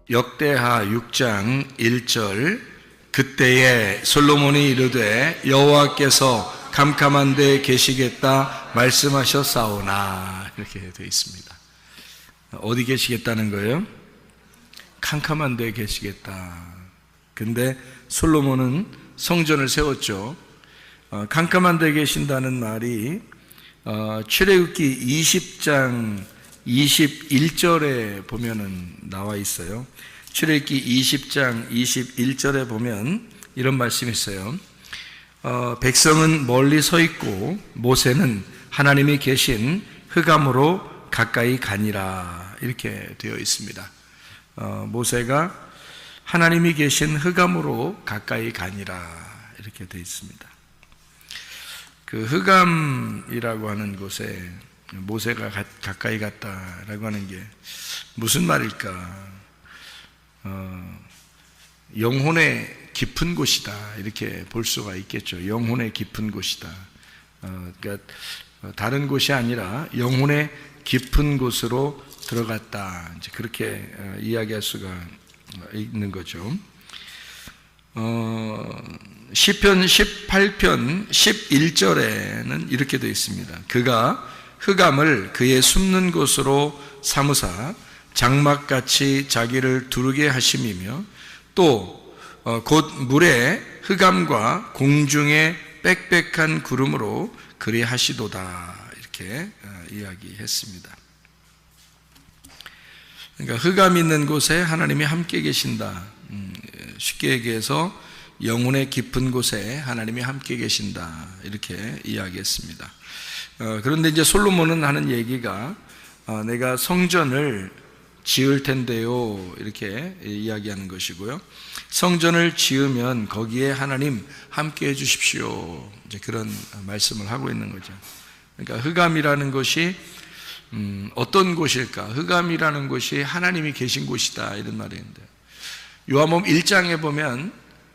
역대하 6장 1절 그때에 솔로몬이 이르되 여호와께서 캄캄한 데 계시겠다 말씀하셨사오나 이렇게 되어 있습니다. 어디 계시겠다는 거예요? 캄캄한 데 계시겠다. 근데 솔로몬은 성전을 세웠죠. 캄캄한 데 계신다는 말이 출애굽기 20장 21절에 보면은 나와 있어요. 출애굽기 20장 21절에 보면 이런 말씀이 있어요. 백성은 멀리 서 있고 모세는 하나님이 계신 흑암으로 가까이 가니라 이렇게 되어 있습니다. 모세가 하나님이 계신 흑암으로 가까이 가니라 이렇게 되어 있습니다. 그 흑암이라고 하는 곳에 모세가 가까이 갔다라고 하는 게 무슨 말일까? 영혼의 깊은 곳이다 이렇게 볼 수가 있겠죠. 영혼의 깊은 곳이다. 그러니까 다른 곳이 아니라 영혼의 깊은 곳으로 들어갔다. 이제 그렇게 이야기할 수가 있는 거죠. 시편 18편 11절에는 이렇게 되어 있습니다. 그가 흑암을 그의 숨는 곳으로 삼으사 장막같이 자기를 두르게 하심이며 또 곧 물의 흑암과 공중의 빽빽한 구름으로 그리 하시도다 이렇게 이야기했습니다. 그러니까 흑암 있는 곳에 하나님이 함께 계신다. 쉽게 얘기해서 영혼의 깊은 곳에 하나님이 함께 계신다 이렇게 이야기했습니다. 그런데 이제 솔로몬은 하는 얘기가 내가 성전을 지을 텐데요 이렇게 이야기하는 것이고요. 성전을 지으면 거기에 하나님 함께 해주십시오 이제 그런 말씀을 하고 있는 거죠. 그러니까 흑암이라는 것이 어떤 곳일까? 흑암이라는 곳이 하나님이 계신 곳이다 이런 말인데 요한복음 1장에 보면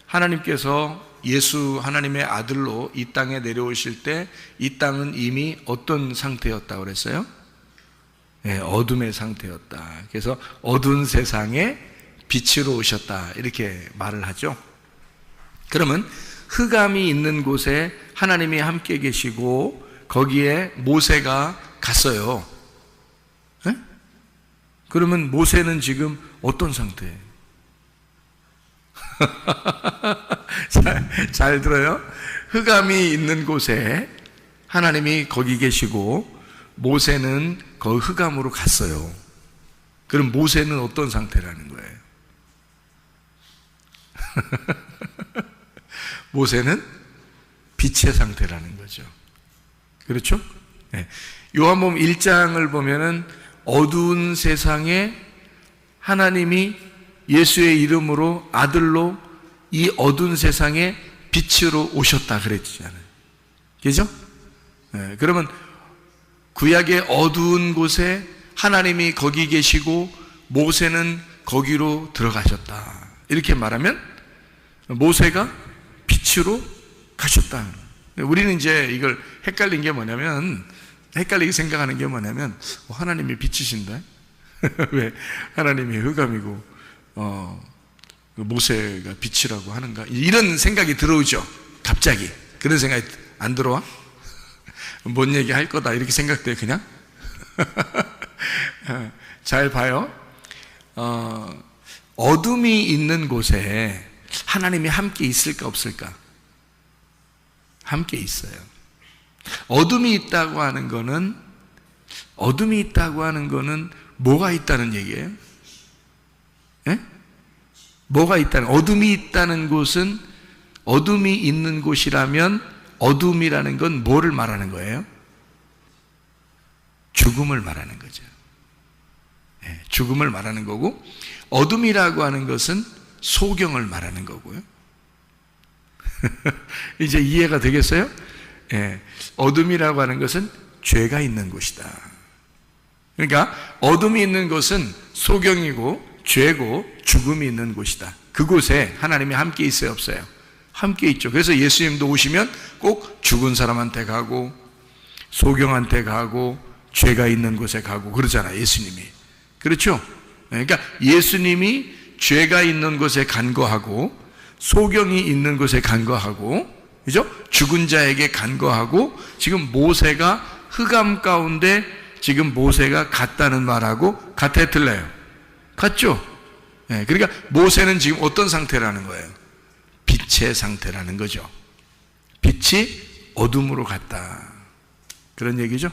하나님께서 예수 하나님의 아들로 이 땅에 내려오실 때 이 땅은 이미 어떤 상태였다고 그랬어요? 네, 어둠의 상태였다. 그래서 어두운 세상에 빛으로 오셨다 이렇게 말을 하죠. 그러면 흑암이 있는 곳에 하나님이 함께 계시고 거기에 모세가 갔어요. 네? 그러면 모세는 지금 어떤 상태예요? 잘 들어요. 흑암이 있는 곳에 하나님이 거기 계시고 모세는 그 흑암으로 갔어요. 그럼 모세는 어떤 상태라는 거예요? 모세는 빛의 상태라는 거죠. 그렇죠? 네. 요한복음 1장을 보면은 어두운 세상에 하나님이 예수의 이름으로 아들로 이 어두운 세상에 빛으로 오셨다 그랬잖아요. 그죠? 네, 그러면 구약의 어두운 곳에 하나님이 거기 계시고 모세는 거기로 들어가셨다. 이렇게 말하면 모세가 빛으로 가셨다. 우리는 이제 이걸 헷갈린 게 뭐냐면 헷갈리게 생각하는 게 뭐냐면 하나님이 빛이신데 왜 하나님이 흑암이고 모세가 빛이라고 하는가 이런 생각이 들어오죠. 갑자기 그런 생각이 안 들어와? 뭔 얘기 할 거다 이렇게 생각돼요 그냥? 잘 봐요. 어둠이 있는 곳에 하나님이 함께 있을까 없을까? 함께 있어요. 어둠이 있다고 하는 거는 뭐가 있다는 얘기예요? 예? 뭐가 있다는, 어둠이 있다는 곳은 어둠이 있는 곳이라면 어둠이라는 건 뭐를 말하는 거예요? 죽음을 말하는 거죠. 네, 죽음을 말하는 거고 어둠이라고 하는 것은 소경을 말하는 거고요. 이제 이해가 되겠어요? 네, 어둠이라고 하는 것은 죄가 있는 곳이다. 그러니까 어둠이 있는 곳은 소경이고 죄고 죽음이 있는 곳이다. 그곳에 하나님이 함께 있어요 없어요? 함께 있죠. 그래서 예수님도 오시면 꼭 죽은 사람한테 가고 소경한테 가고 죄가 있는 곳에 가고 그러잖아요 예수님이. 그렇죠? 그러니까 예수님이 죄가 있는 곳에 간구하고 소경이 있는 곳에 간구하고, 그죠? 죽은 자에게 간구하고, 지금 모세가 흑암 가운데 지금 모세가 갔다는 말하고 같아 틀려요? 같죠? 네, 그러니까 모세는 지금 어떤 상태라는 거예요? 빛의 상태라는 거죠. 빛이 어둠으로 갔다, 그런 얘기죠.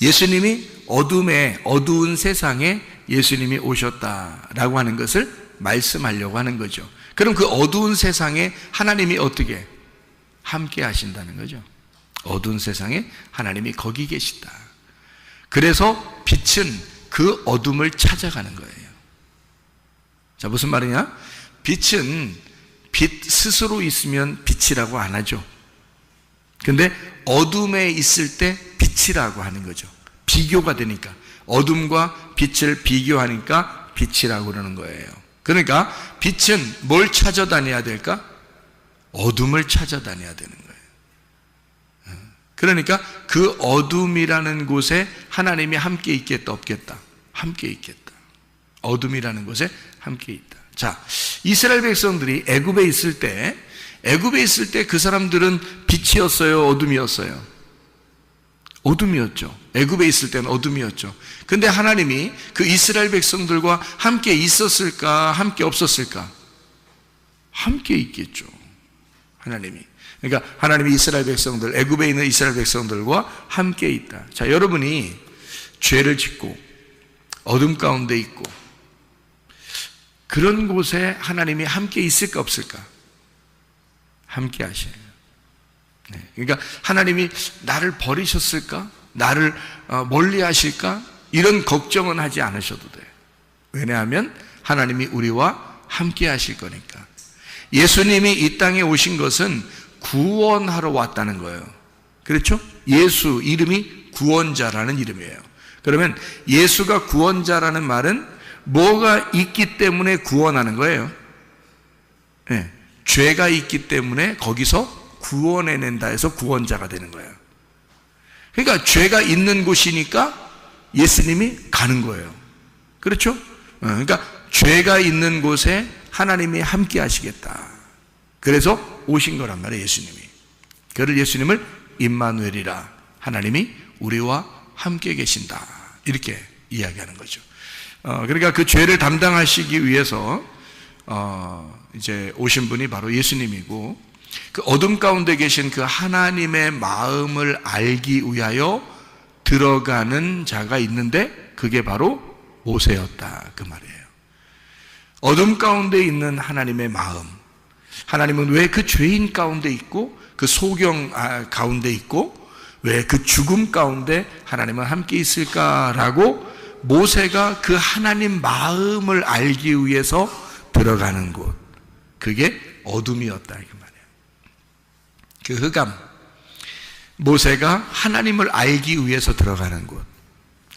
예수님이 어두운 세상에 예수님이 오셨다라고 하는 것을 말씀하려고 하는 거죠. 그럼 그 어두운 세상에 하나님이 어떻게 함께 하신다는 거죠. 어두운 세상에 하나님이 거기 계시다. 그래서 빛은 그 어둠을 찾아가는 거예요. 자, 무슨 말이냐? 빛은 빛 스스로 있으면 빛이라고 안 하죠. 근데 어둠에 있을 때 빛이라고 하는 거죠. 비교가 되니까, 어둠과 빛을 비교하니까 빛이라고 그러는 거예요. 그러니까 빛은 뭘 찾아다녀야 될까? 어둠을 찾아다녀야 되는 거예요. 그러니까 그 어둠이라는 곳에 하나님이 함께 있겠다, 없겠다? 함께 있겠다. 어둠이라는 곳에 함께 있다. 자, 이스라엘 백성들이 애굽에 있을 때 그 사람들은 빛이었어요, 어둠이었어요? 어둠이었죠. 애굽에 있을 때는 어둠이었죠. 근데 하나님이 그 이스라엘 백성들과 함께 있었을까, 함께 없었을까? 함께 있겠죠, 하나님이. 그러니까 하나님이 이스라엘 백성들, 애굽에 있는 이스라엘 백성들과 함께 있다. 자, 여러분이 죄를 짓고 어둠 가운데 있고 그런 곳에 하나님이 함께 있을까, 없을까? 함께 하셔요. 네, 그러니까 하나님이 나를 버리셨을까? 나를 멀리 하실까? 이런 걱정은 하지 않으셔도 돼요. 왜냐하면 하나님이 우리와 함께 하실 거니까. 예수님이 이 땅에 오신 것은 구원하러 왔다는 거예요. 그렇죠? 예수 이름이 구원자라는 이름이에요. 그러면 예수가 구원자라는 말은 뭐가 있기 때문에 구원하는 거예요? 네, 죄가 있기 때문에 거기서 구원해낸다 해서 구원자가 되는 거예요. 그러니까 죄가 있는 곳이니까 예수님이 가는 거예요. 그렇죠? 그러니까 죄가 있는 곳에 하나님이 함께 하시겠다. 그래서 오신 거란 말이에요, 예수님이. 그를 예수님을 임마누엘이라, 하나님이 우리와 함께 계신다, 이렇게 이야기하는 거죠. 그러니까 그 죄를 담당하시기 위해서 이제 오신 분이 바로 예수님이고, 그 어둠 가운데 계신 그 하나님의 마음을 알기 위하여 들어가는 자가 있는데 그게 바로 모세였다, 그 말이에요. 어둠 가운데 있는 하나님의 마음, 하나님은 왜 그 죄인 가운데 있고 그 소경 가운데 있고 왜 그 죽음 가운데 하나님은 함께 있을까라고 모세가 그 하나님 마음을 알기 위해서 들어가는 곳, 그게 어둠이었다, 그 말이에요. 그 흑암, 모세가 하나님을 알기 위해서 들어가는 곳,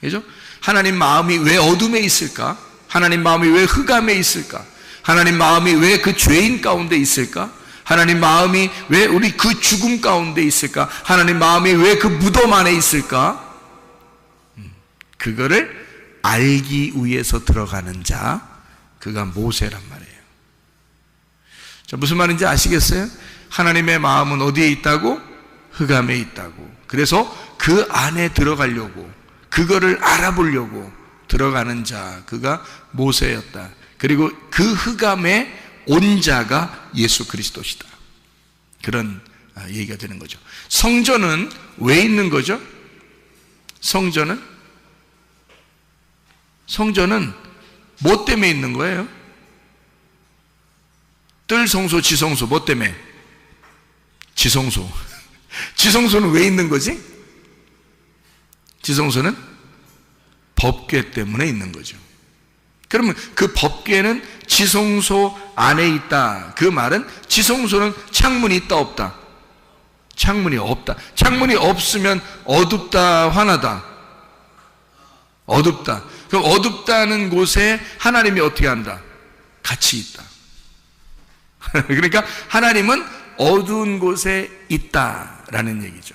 그죠? 하나님 마음이 왜 어둠에 있을까? 하나님 마음이 왜 흑암에 있을까? 하나님 마음이 왜 그 죄인 가운데 있을까? 하나님 마음이 왜 우리 그 죽음 가운데 있을까? 하나님 마음이 왜 그 무덤 안에 있을까? 그거를 알기 위해서 들어가는 자, 그가 모세란 말이에요. 자, 무슨 말인지 아시겠어요? 하나님의 마음은 어디에 있다고? 흑암에 있다고. 그래서 그 안에 들어가려고, 그거를 알아보려고 들어가는 자, 그가 모세였다. 그리고 그 흑암에 온 자가 예수 그리스도시다. 그런 얘기가 되는 거죠. 성전은 왜 있는 거죠? 성전은 뭐 때문에 있는 거예요? 뜰 성소, 지성소, 뭐 때문에? 지성소. 지성소는 왜 있는 거지? 지성소는 법궤 때문에 있는 거죠. 그러면 그 법궤는 지성소 안에 있다. 그 말은 지성소는 창문이 있다, 없다? 창문이 없다. 창문이 없으면 어둡다, 환하다? 어둡다. 그럼 어둡다는 곳에 하나님이 어떻게 한다? 같이 있다. 그러니까 하나님은 어두운 곳에 있다라는 얘기죠.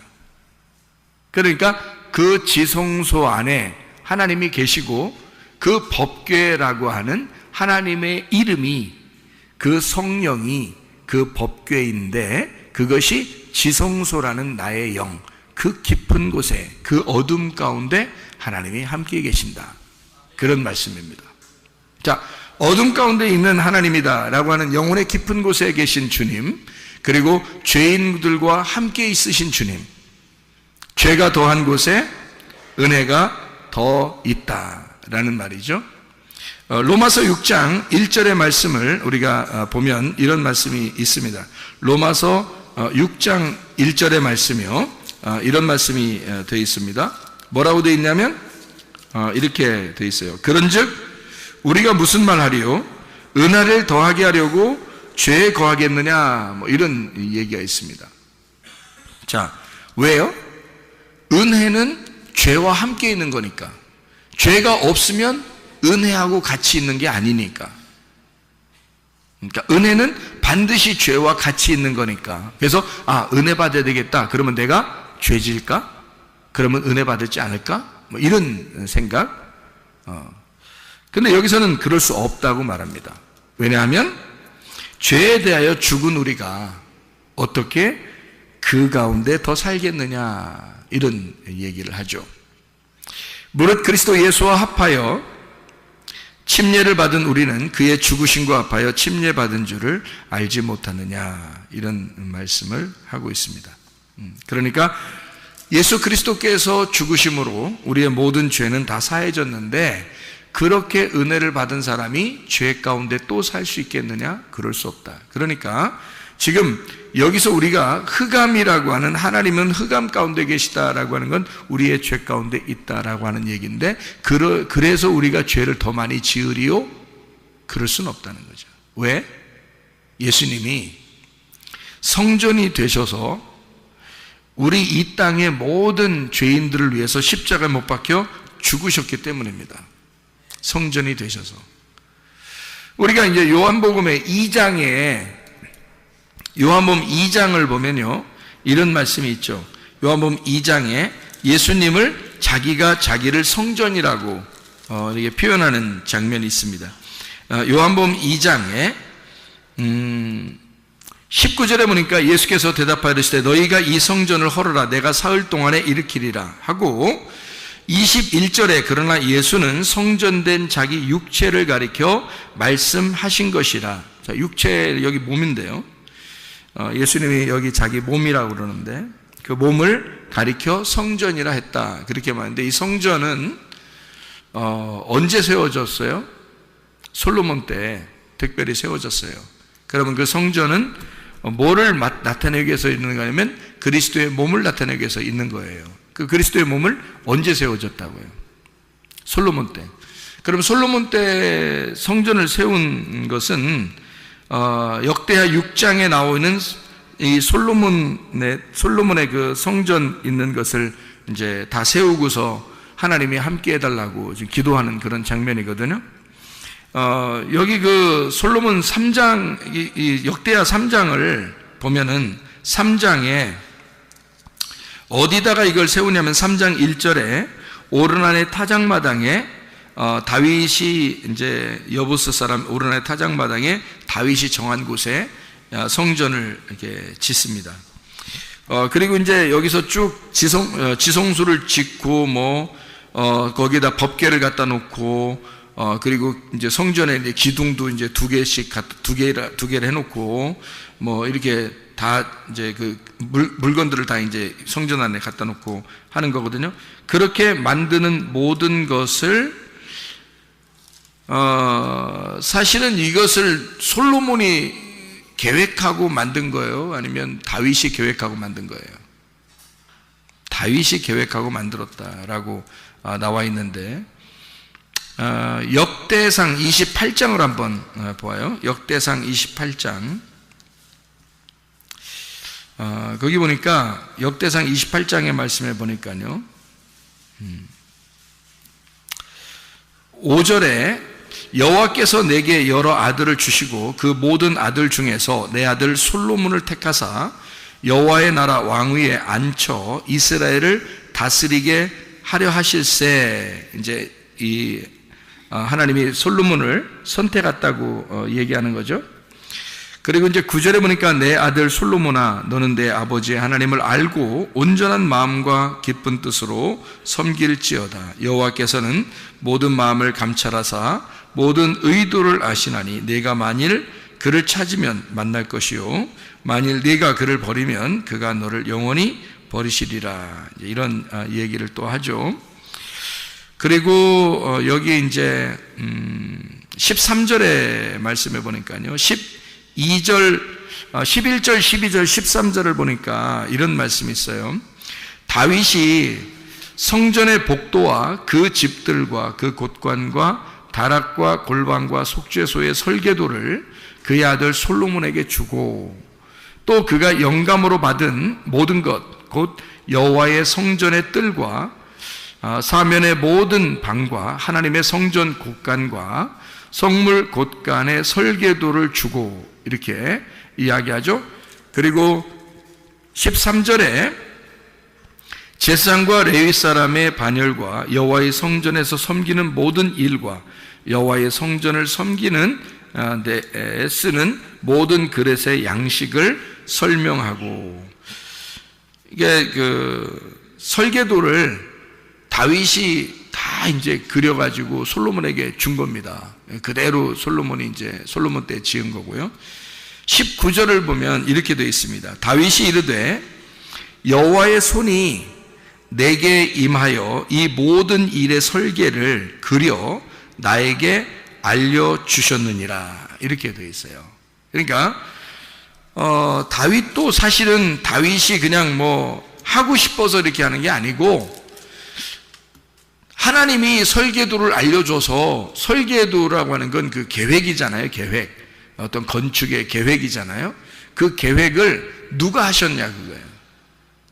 그러니까 그 지성소 안에 하나님이 계시고 그 법궤라고 하는 하나님의 이름이, 그 성령이 그 법궤인데, 그것이 지성소라는 나의 영, 그 깊은 곳에, 그 어둠 가운데 하나님이 함께 계신다, 그런 말씀입니다. 자, 어둠 가운데 있는 하나님이다 라고 하는 영혼의 깊은 곳에 계신 주님, 그리고 죄인들과 함께 있으신 주님, 죄가 더한 곳에 은혜가 더 있다라는 말이죠. 로마서 6장 1절의 말씀을 우리가 보면 이런 말씀이 있습니다. 로마서 6장 1절의 말씀이요, 이런 말씀이 되어 있습니다. 뭐라고 되어 있냐면 이렇게 되어 있어요. 그런즉 우리가 무슨 말 하리요? 은혜를 더하게 하려고 죄에 거하겠느냐, 뭐 이런 얘기가 있습니다. 자, 왜요? 은혜는 죄와 함께 있는 거니까. 죄가 없으면 은혜하고 같이 있는 게 아니니까. 그러니까 은혜는 반드시 죄와 같이 있는 거니까. 그래서 은혜 받아야 되겠다, 그러면 내가 죄질까? 그러면 은혜 받지 않을까? 뭐 이런 생각. 근데 여기서는 그럴 수 없다고 말합니다. 왜냐하면 죄에 대하여 죽은 우리가 어떻게 그 가운데 더 살겠느냐, 이런 얘기를 하죠. 무릇 그리스도 예수와 합하여 침례를 받은 우리는 그의 죽으심과 합하여 침례받은 줄을 알지 못하느냐, 이런 말씀을 하고 있습니다. 그러니까 예수 그리스도께서 죽으심으로 우리의 모든 죄는 다 사해졌는데, 그렇게 은혜를 받은 사람이 죄 가운데 또 살 수 있겠느냐? 그럴 수 없다. 그러니까 지금 여기서 우리가 흑암이라고 하는, 하나님은 흑암 가운데 계시다라고 하는 건 우리의 죄 가운데 있다라고 하는 얘기인데, 그래서 우리가 죄를 더 많이 지으리요? 그럴 수는 없다는 거죠. 왜? 예수님이 성전이 되셔서 우리 이 땅의 모든 죄인들을 위해서 십자가에 못 박혀 죽으셨기 때문입니다. 성전이 되셔서. 우리가 이제 요한복음의 2장에, 요한복음 2장을 보면요, 이런 말씀이 있죠. 요한복음 2장에 예수님을 자기가 자기를 성전이라고 이렇게 표현하는 장면이 있습니다. 요한복음 2장에 19절에 보니까 예수께서 대답하여 이르시되 너희가 이 성전을 헐어라, 내가 사흘 동안에 일으키리라 하고, 21절에 그러나 예수는 성전된 자기 육체를 가리켜 말씀하신 것이라. 자, 육체, 여기 몸인데요, 예수님이 여기 자기 몸이라고 그러는데 그 몸을 가리켜 성전이라 했다, 그렇게 말하는데, 이 성전은 언제 세워졌어요? 솔로몬 때 특별히 세워졌어요. 그러면 그 성전은 뭐를 나타내기 위해서 있는 거냐면 그리스도의 몸을 나타내기 위해서 있는 거예요. 그 그리스도의 몸을 언제 세워졌다고요? 솔로몬 때. 그럼 솔로몬 때 성전을 세운 것은 역대하 6장에 나오는 이 솔로몬의 그 성전 있는 것을 이제 다 세우고서 하나님이 함께 해달라고 지금 기도하는 그런 장면이거든요. 여기 그 솔로몬 3장, 이 역대하 3장을 보면은 3장에 어디다가 이걸 세우냐면 3장 1절에 오르난의 타작마당에 다윗이 이제 여부스 사람 오르난의 타작마당에 다윗이 정한 곳에 성전을 이렇게 짓습니다. 그리고 이제 여기서 쭉 지성소를 짓고 거기다 법궤를 갖다 놓고 그리고 이제 성전에 이제 기둥도 이제 두 개를 해놓고 이렇게 다 이제 그 물건들을 다 이제 성전 안에 갖다 놓고 하는 거거든요. 그렇게 만드는 모든 것을 사실은 이것을 솔로몬이 계획하고 만든 거예요? 아니면 다윗이 계획하고 만든 거예요? 다윗이 계획하고 만들었다라고 나와 있는데, 역대상 28장을 한번 보아요. 역대상 28장. 거기 보니까 역대상 28장의 말씀에 보니까요, 5절에 여호와께서 내게 여러 아들을 주시고 그 모든 아들 중에서 내 아들 솔로몬을 택하사 여호와의 나라 왕위에 앉혀 이스라엘을 다스리게 하려 하실세. 이제 이 하나님이 솔로몬을 선택했다고 얘기하는 거죠. 그리고 이제 9절에 보니까 내 아들 솔로몬아 너는 내 아버지 하나님을 알고 온전한 마음과 기쁜 뜻으로 섬길지어다. 여호와께서는 모든 마음을 감찰하사 모든 의도를 아시나니 네가 만일 그를 찾으면 만날 것이요 만일 네가 그를 버리면 그가 너를 영원히 버리시리라. 이런 얘기를 또 하죠. 그리고 여기 이제 13절의 말씀에 보니까요 11절, 12절, 13절을 보니까 이런 말씀이 있어요. 다윗이 성전의 복도와 그 집들과 그 곳관과 다락과 골방과 속죄소의 설계도를 그의 아들 솔로몬에게 주고 또 그가 영감으로 받은 모든 것, 곧 여호와의 성전의 뜰과 사면의 모든 방과 하나님의 성전 곳간과 성물 곳간의 설계도를 주고 이렇게 이야기하죠. 그리고 13절에 제사장과 레위 사람의 반열과 여호와의 성전에서 섬기는 모든 일과 여호와의 성전을 섬기는 데 쓰는 모든 그릇의 양식을 설명하고, 이게 그 설계도를 다윗이 다 이제 그려가지고 솔로몬에게 준 겁니다. 그대로 솔로몬이 이제 솔로몬 때 지은 거고요. 19절을 보면 이렇게 되어 있습니다. 다윗이 이르되 여호와의 손이 내게 임하여 이 모든 일의 설계를 그려 나에게 알려주셨느니라. 이렇게 되어 있어요. 그러니까 다윗도 사실은 다윗이 그냥 뭐 하고 싶어서 이렇게 하는 게 아니고 하나님이 설계도를 알려줘서, 설계도라고 하는 건 그 계획이잖아요. 계획, 어떤 건축의 계획이잖아요. 그 계획을 누가 하셨냐 그거예요.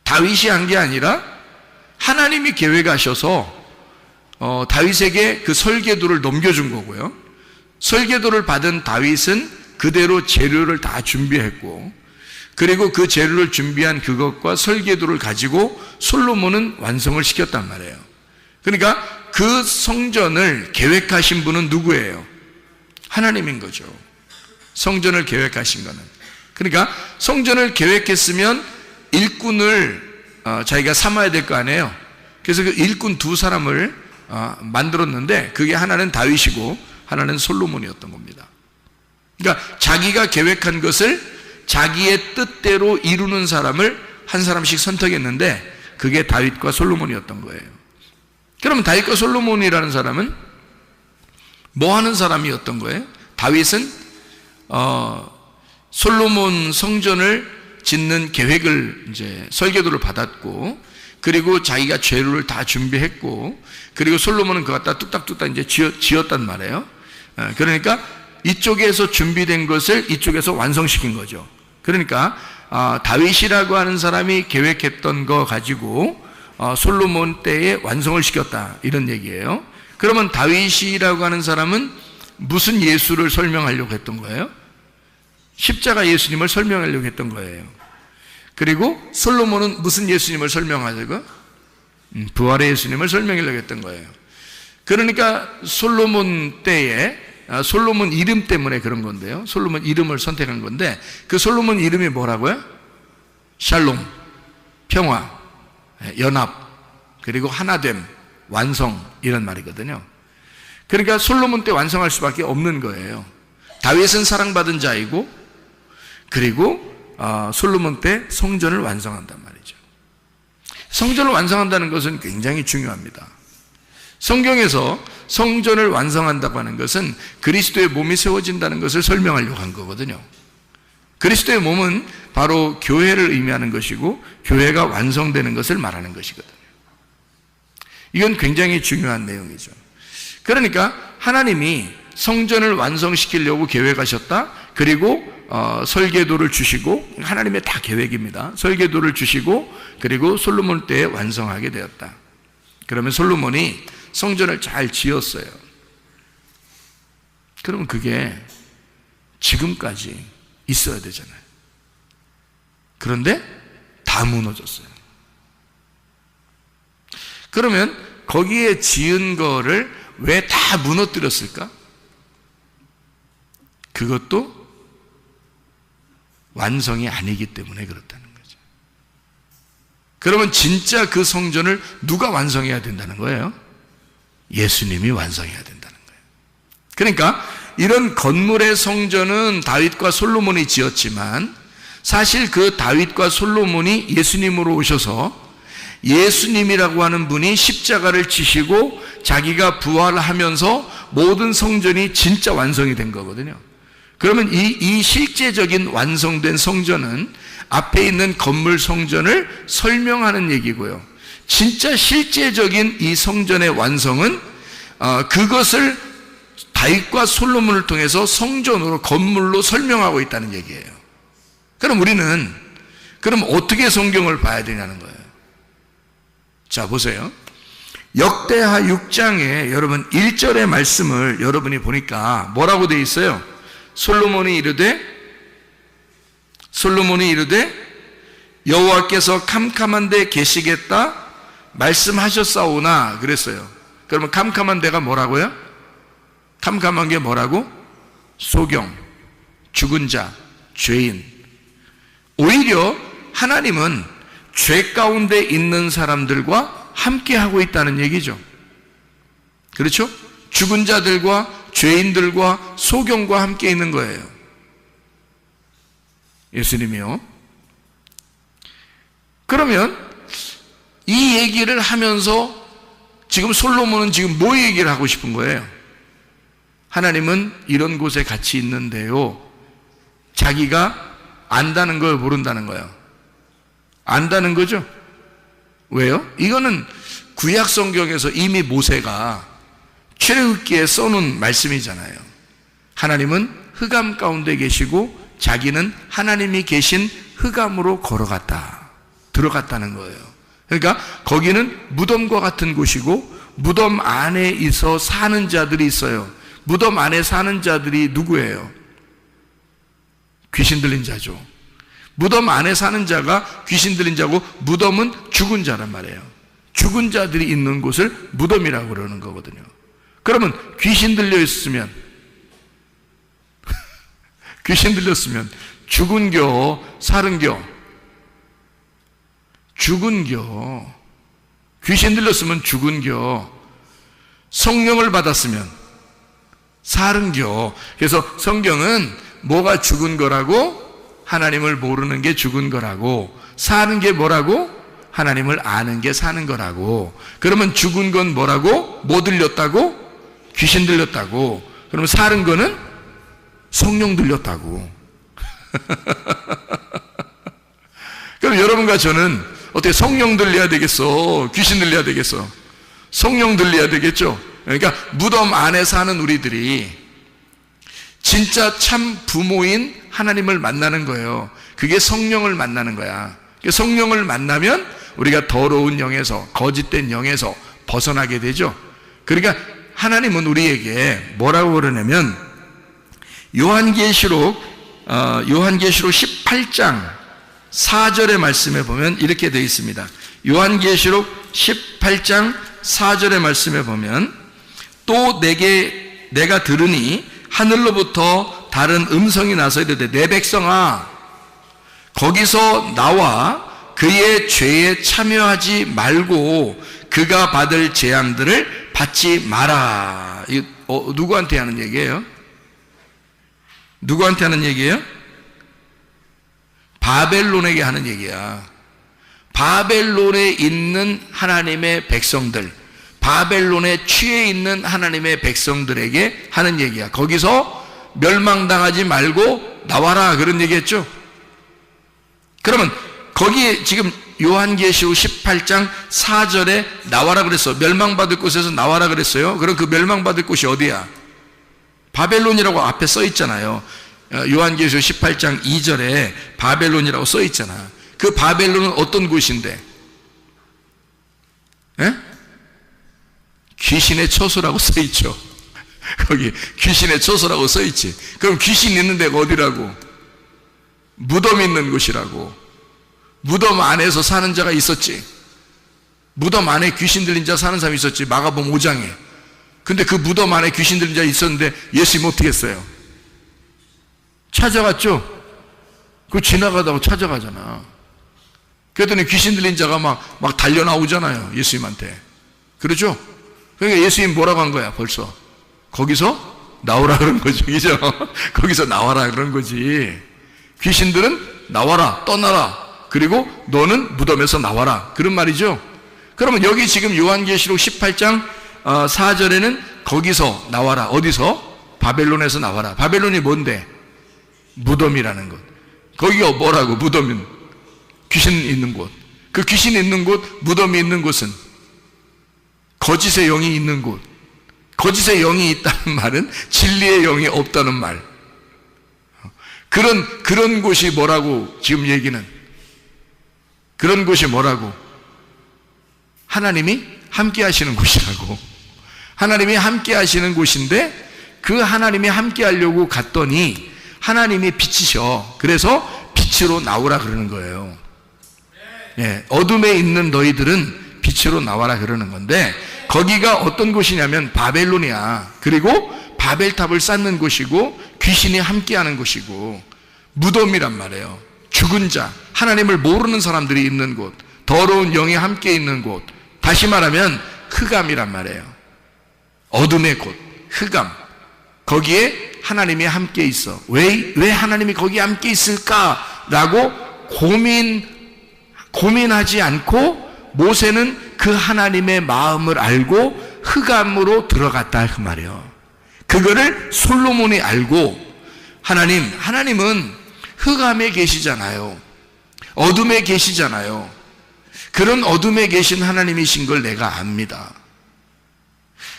다윗이 한 게 아니라 하나님이 계획하셔서 다윗에게 그 설계도를 넘겨준 거고요. 설계도를 받은 다윗은 그대로 재료를 다 준비했고, 그리고 그 재료를 준비한 그것과 설계도를 가지고 솔로몬은 완성을 시켰단 말이에요. 그러니까 그 성전을 계획하신 분은 누구예요? 하나님인 거죠. 성전을 계획하신 거는. 그러니까 성전을 계획했으면 일꾼을 자기가 삼아야 될 거 아니에요. 그래서 그 일꾼 두 사람을 만들었는데 그게 하나는 다윗이고 하나는 솔로몬이었던 겁니다. 그러니까 자기가 계획한 것을 자기의 뜻대로 이루는 사람을 한 사람씩 선택했는데 그게 다윗과 솔로몬이었던 거예요. 그러면 다윗과 솔로몬이라는 사람은 뭐 하는 사람이었던 거예요? 다윗은 솔로몬 성전을 짓는 계획을 이제 설계도를 받았고, 그리고 자기가 재료를 다 준비했고, 그리고 솔로몬은 그거 갖다 뚝딱뚝딱 이제 지었단 말이에요. 그러니까 이쪽에서 준비된 것을 이쪽에서 완성시킨 거죠. 그러니까 다윗이라고 하는 사람이 계획했던 거 가지고 솔로몬 때에 완성을 시켰다, 이런 얘기예요. 그러면 다윗이라고 하는 사람은 무슨 예수를 설명하려고 했던 거예요? 십자가 예수님을 설명하려고 했던 거예요. 그리고 솔로몬은 무슨 예수님을 설명하려고? 부활의 예수님을 설명하려고 했던 거예요. 그러니까 솔로몬 때에 솔로몬 이름 때문에 그런 건데요, 솔로몬 이름을 선택한 건데 그 솔로몬 이름이 뭐라고요? 샬롬, 평화, 연합, 그리고 하나됨, 완성, 이런 말이거든요. 그러니까 솔로몬 때 완성할 수밖에 없는 거예요. 다윗은 사랑받은 자이고, 그리고 솔로몬 때 성전을 완성한단 말이죠. 성전을 완성한다는 것은 굉장히 중요합니다. 성경에서 성전을 완성한다고 하는 것은 그리스도의 몸이 세워진다는 것을 설명하려고 한 거거든요. 그리스도의 몸은 바로 교회를 의미하는 것이고 교회가 완성되는 것을 말하는 것이거든요. 이건 굉장히 중요한 내용이죠. 그러니까 하나님이 성전을 완성시키려고 계획하셨다. 그리고 설계도를 주시고, 하나님의 다 계획입니다. 설계도를 주시고 그리고 솔로몬 때에 완성하게 되었다. 그러면 솔로몬이 성전을 잘 지었어요. 그러면 그게 지금까지 있어야 되잖아요. 그런데 다 무너졌어요. 그러면 거기에 지은 거를 왜 다 무너뜨렸을까? 그것도 완성이 아니기 때문에 그렇다는 거죠. 그러면 진짜 그 성전을 누가 완성해야 된다는 거예요? 예수님이 완성해야 된다는 거예요. 그러니까 이런 건물의 성전은 다윗과 솔로몬이 지었지만 사실 그 다윗과 솔로몬이 예수님으로 오셔서 예수님이라고 하는 분이 십자가를 지시고 자기가 부활하면서 모든 성전이 진짜 완성이 된 거거든요. 그러면 이 실제적인 완성된 성전은 앞에 있는 건물 성전을 설명하는 얘기고요. 진짜 실제적인 이 성전의 완성은 그것을 다윗과 솔로몬을 통해서 성전으로 건물로 설명하고 있다는 얘기예요. 그럼 우리는 그럼 어떻게 성경을 봐야 되냐는 거예요. 자, 보세요. 역대하 6장에 여러분 1절의 말씀을 여러분이 보니까 뭐라고 되어 있어요? 솔로몬이 이르되 여호와께서 캄캄한 데 계시겠다 말씀하셨사오나 그랬어요. 그러면 캄캄한 데가 뭐라고요? 캄캄한 게 뭐라고? 소경, 죽은 자, 죄인. 오히려 하나님은 죄 가운데 있는 사람들과 함께 하고 있다는 얘기죠. 그렇죠? 죽은 자들과 죄인들과 소경과 함께 있는 거예요. 예수님이요. 그러면 이 얘기를 하면서 지금 솔로몬은 지금 뭐 얘기를 하고 싶은 거예요? 하나님은 이런 곳에 같이 있는데요. 자기가 안다는 걸 모른다는 거예요. 안다는 거죠? 왜요? 이거는 구약 성경에서 이미 모세가 출애굽기에 써놓은 말씀이잖아요. 하나님은 흑암 가운데 계시고 자기는 하나님이 계신 흑암으로 들어갔다는 거예요. 그러니까 거기는 무덤과 같은 곳이고 무덤 안에 있어 사는 자들이 있어요. 무덤 안에 사는 자들이 누구예요? 귀신 들린 자죠. 무덤 안에 사는 자가 귀신 들린 자고 무덤은 죽은 자란 말이에요. 죽은 자들이 있는 곳을 무덤이라고 그러는 거거든요. 그러면 귀신 들려 있으면 귀신 들렸으면 죽은겨 살은겨? 죽은겨. 귀신 들렸으면 죽은겨. 성령을 받았으면 살은겨. 그래서 성경은 뭐가 죽은 거라고? 하나님을 모르는 게 죽은 거라고. 사는 게 뭐라고? 하나님을 아는 게 사는 거라고. 그러면 죽은 건 뭐라고? 뭐 들렸다고? 귀신 들렸다고. 그러면 사는 거는 성령 들렸다고. 그럼 여러분과 저는 어떻게 성령 들려야 되겠어? 귀신 들려야 되겠어? 성령 들려야 되겠죠? 그러니까 무덤 안에 사는 우리들이 진짜 참 부모인 하나님을 만나는 거예요. 그게 성령을 만나는 거야. 성령을 만나면 우리가 더러운 영에서, 거짓된 영에서 벗어나게 되죠. 그러니까 하나님은 우리에게 뭐라고 그러냐면 요한계시록 18장 4절의 말씀에 보면 이렇게 되어 있습니다. 요한계시록 18장 4절의 말씀에 보면 또 내가 들으니 하늘로부터 다른 음성이 나서 이르되 내 백성아 거기서 나와 그의 죄에 참여하지 말고 그가 받을 재앙들을 받지 마라. 누구한테 하는 얘기예요? 누구한테 하는 얘기예요? 바벨론에게 하는 얘기야. 바벨론에 있는 하나님의 백성들, 바벨론에 취해 있는 하나님의 백성들에게 하는 얘기야. 거기서 멸망당하지 말고 나와라 그런 얘기했죠. 그러면 거기에 지금 요한계시록 18장 4절에 나와라 그랬어. 멸망받을 곳에서 나와라 그랬어요. 그럼 그 멸망받을 곳이 어디야? 바벨론이라고 앞에 써 있잖아요. 요한계시록 18장 2절에 바벨론이라고 써 있잖아. 그 바벨론은 어떤 곳인데? 에? 귀신의 처소라고 써 있죠. 거기 귀신의 처소라고 써 있지. 그럼 귀신 있는 데가 어디라고? 무덤 있는 곳이라고. 무덤 안에서 사는 자가 있었지. 무덤 안에 귀신 들린 자 사는 사람이 있었지. 마가복음 5장에 근데 그 무덤 안에 귀신 들린 자 있었는데 예수님 어떻게 했어요? 찾아갔죠? 그 지나가다가 찾아가잖아. 그랬더니 귀신 들린 자가 막 달려 나오잖아요. 예수님한테. 그러죠? 그러니까 예수님 뭐라고 한 거야, 벌써? 거기서 나오라 그런 거죠. 그죠? 거기서 나와라 그런 거지. 귀신들은 나와라, 떠나라. 그리고 너는 무덤에서 나와라. 그런 말이죠. 그러면 여기 지금 요한계시록 18장 4절에는 거기서 나와라. 어디서? 바벨론에서 나와라. 바벨론이 뭔데? 무덤이라는 것. 거기가 뭐라고? 무덤은 귀신 있는 곳. 그 귀신 있는 곳, 무덤이 있는 곳은 거짓의 영이 있는 곳. 거짓의 영이 있다는 말은 진리의 영이 없다는 말. 그런 곳이 뭐라고 지금 얘기는? 그런 곳이 뭐라고? 하나님이 함께 하시는 곳이라고. 하나님이 함께 하시는 곳인데 그 하나님이 함께 하려고 갔더니 하나님이 빛이셔. 그래서 빛으로 나오라 그러는 거예요. 예, 어둠에 있는 너희들은 빛으로 나와라 그러는 건데 거기가 어떤 곳이냐면 바벨론이야. 그리고 바벨탑을 쌓는 곳이고 귀신이 함께하는 곳이고 무덤이란 말이에요. 죽은 자, 하나님을 모르는 사람들이 있는 곳, 더러운 영이 함께 있는 곳, 다시 말하면 흑암이란 말이에요. 어둠의 곳, 흑암. 거기에 하나님이 함께 있어. 왜 하나님이 거기에 함께 있을까라고 고민하지 않고 모세는 그 하나님의 마음을 알고 흑암으로 들어갔다 그 말이에요. 그거를 솔로몬이 알고 하나님은 흑암에 계시잖아요. 어둠에 계시잖아요. 그런 어둠에 계신 하나님이신 걸 내가 압니다.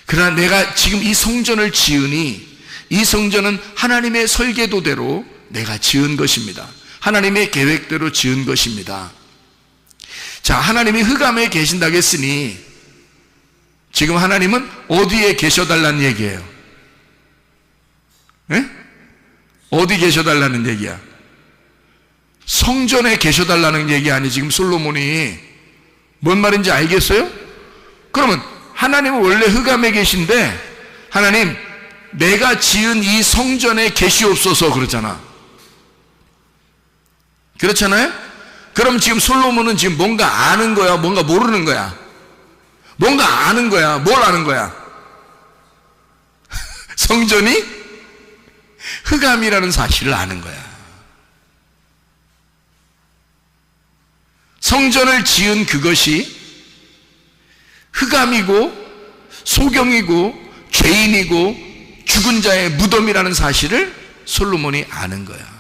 그러나 내가 지금 이 성전을 지으니 이 성전은 하나님의 설계도대로 내가 지은 것입니다. 하나님의 계획대로 지은 것입니다. 자, 하나님이 흑암에 계신다고 했으니 지금 하나님은 어디에 계셔달라는 얘기예요? 예? 어디 계셔달라는 얘기야? 성전에 계셔달라는 얘기 아니 지금 솔로몬이 뭔 말인지 알겠어요? 그러면 하나님은 원래 흑암에 계신데 하나님 내가 지은 이 성전에 계시옵소서 그러잖아. 그렇잖아요? 그럼 지금 솔로몬은 지금 뭔가 아는 거야? 뭔가 모르는 거야? 뭔가 아는 거야? 뭘 아는 거야? 성전이 흑암이라는 사실을 아는 거야. 성전을 지은 그것이 흑암이고 소경이고 죄인이고 죽은 자의 무덤이라는 사실을 솔로몬이 아는 거야.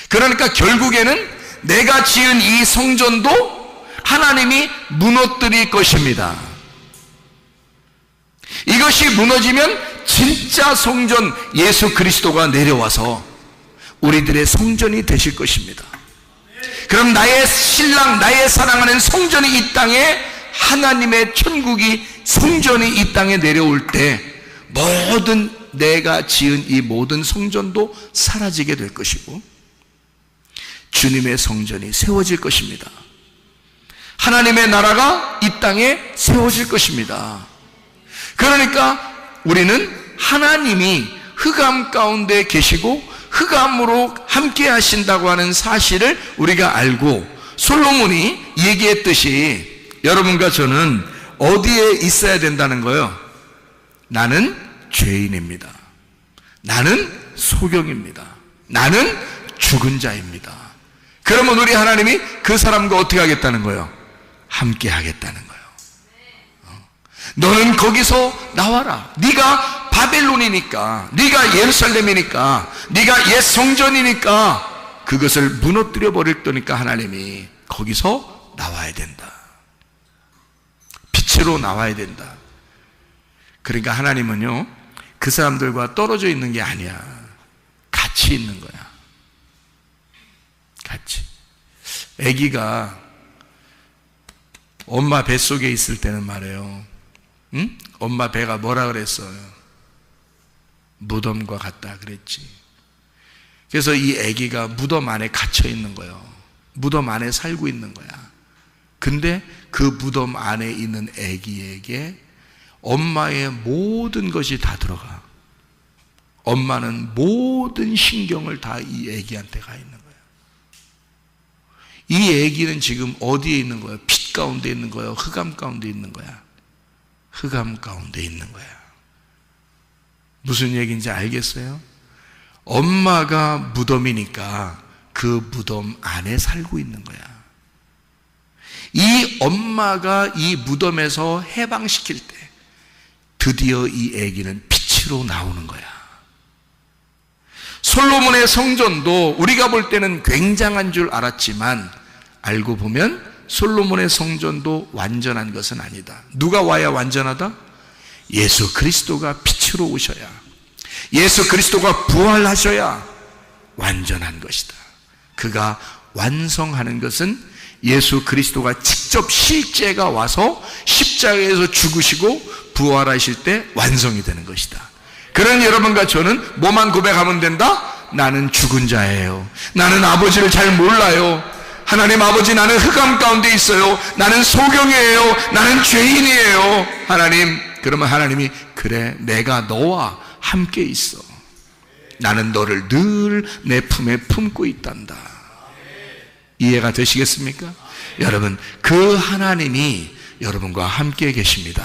그러니까 결국에는 내가 지은 이 성전도 하나님이 무너뜨릴 것입니다. 이것이 무너지면 진짜 성전 예수 그리스도가 내려와서 우리들의 성전이 되실 것입니다. 그럼 나의 신랑, 나의 사랑하는 성전이 이 땅에, 하나님의 천국이 성전이 이 땅에 내려올 때 모든 내가 지은 이 모든 성전도 사라지게 될 것이고 주님의 성전이 세워질 것입니다. 하나님의 나라가 이 땅에 세워질 것입니다. 그러니까 우리는 하나님이 흑암 가운데 계시고 흑암으로 함께 하신다고 하는 사실을 우리가 알고 솔로몬이 얘기했듯이 여러분과 저는 어디에 있어야 된다는 거예요? 나는 죄인입니다. 나는 소경입니다. 나는 죽은 자입니다. 그러면 우리 하나님이 그 사람과 어떻게 하겠다는 거예요? 함께 하겠다는 거예요. 너는 거기서 나와라. 네가 바벨론이니까, 네가 예루살렘이니까, 네가 옛 성전이니까 그것을 무너뜨려 버릴 거니까 하나님이 거기서 나와야 된다. 빛으로 나와야 된다. 그러니까 하나님은요, 그 사람들과 떨어져 있는 게 아니야. 같이 있는 거야. 같이. 아기가 엄마 뱃속에 있을 때는 말이에요. 응? 엄마 배가 뭐라 그랬어요? 무덤과 같다 그랬지. 그래서 이 아기가 무덤 안에 갇혀 있는 거예요. 무덤 안에 살고 있는 거야. 근데 그 무덤 안에 있는 아기에게 엄마의 모든 것이 다 들어가. 엄마는 모든 신경을 다 이 아기한테 가 있는 거예요. 이 아기는 지금 어디에 있는 거예요? 빛 가운데 있는 거예요? 흑암 가운데 있는 거야? 흑암 가운데 있는 거야. 무슨 얘기인지 알겠어요? 엄마가 무덤이니까 그 무덤 안에 살고 있는 거야. 이 엄마가 이 무덤에서 해방시킬 때 드디어 이 아기는 빛으로 나오는 거야. 솔로몬의 성전도 우리가 볼 때는 굉장한 줄 알았지만 알고 보면 솔로몬의 성전도 완전한 것은 아니다. 누가 와야 완전하다? 예수 그리스도가 빛으로 오셔야, 예수 그리스도가 부활하셔야 완전한 것이다. 그가 완성하는 것은 예수 그리스도가 직접 실제가 와서 십자가에서 죽으시고 부활하실 때 완성이 되는 것이다. 그런 여러분과 저는 뭐만 고백하면 된다? 나는 죽은 자예요. 나는 아버지를 잘 몰라요. 하나님 아버지, 나는 흑암 가운데 있어요. 나는 소경이에요. 나는 죄인이에요. 하나님, 그러면 하나님이 그래, 내가 너와 함께 있어. 나는 너를 늘 내 품에 품고 있단다. 이해가 되시겠습니까? 여러분, 그 하나님이 여러분과 함께 계십니다.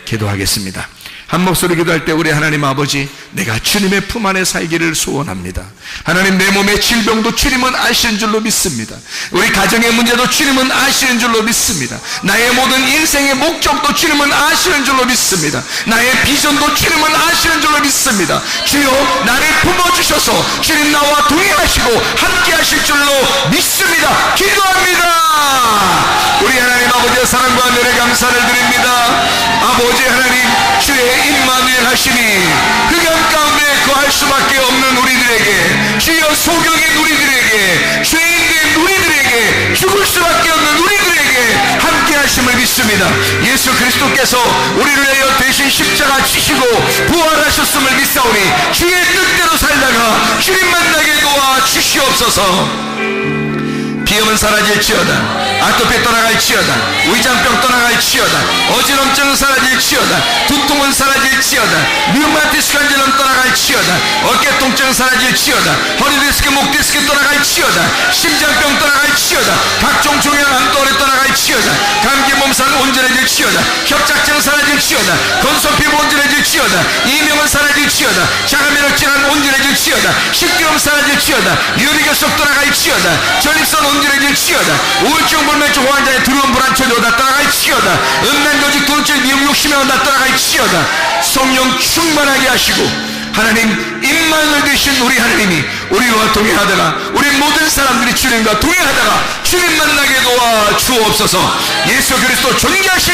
기도하겠습니다. 한 목소리 기도할 때 우리 하나님 아버지, 내가 주님의 품 안에 살기를 소원합니다. 하나님, 내 몸의 질병도 주님은 아시는 줄로 믿습니다. 우리 가정의 문제도 주님은 아시는 줄로 믿습니다. 나의 모든 인생의 목적도 주님은 아시는 줄로 믿습니다. 나의 비전도 주님은 아시는 줄로 믿습니다. 주여, 나를 품어주셔서 주님 나와 동행하시고 함께 하실 줄로 믿습니다. 기도합니다. 우리 하나님 아버지의 사랑과 은혜에 감사를 드립니다. 아버지 하나님, 주의 임마누엘 하시니 흑암 가운데 거할 수밖에 없는 우리들에게, 주여 소경인 우리들에게, 죄인된 우리들에게, 죽을 수밖에 없는 우리들에게 함께 하심을 믿습니다. 예수 그리스도께서 우리를 위하여 대신 십자가 지시고 부활하셨음을 믿사오니 주의 뜻대로 살다가 주님 만나게 도와 주시옵소서. 비염은 사라질지어다. 아토피 떠나갈지어다. 위장병 떠나갈지어다. 어지럼증은 사라질지어다. 두통은 사라질지어다. 류마티스 관절은 떠나갈지어다. 어깨 통증은 사라질지어다. 허리디스크, 목디스크 떠나갈지어다. 심장병 떠나갈지어다. 각종 종양 암떠리 떠나갈지어다. 감기 몸살 온전해질지어다. 협착증 사라질지어다. 건성 피부 온전해질지어다. 이명은 사라질지어다. 자가면역 질환 온전해질지어다. 식도염 사라질지어다. 유리결석 떠나갈지어다. 전립선 온전해질지어다. 우울증, 불면증 환자의 두려움, 불안, 초조 다 떠나갈지어다. 음란조직, 돈줄, 미움, 욕심에 다 떠나갈지어다. 성령 충만하게 하시고 하나님 임마누엘 되신 우리 하나님이 우리와 동행하다가 우리 모든 사람들이 주님과 동행하다가 주님 만나게 도와 주옵소서. 예수 그리스도 존귀하신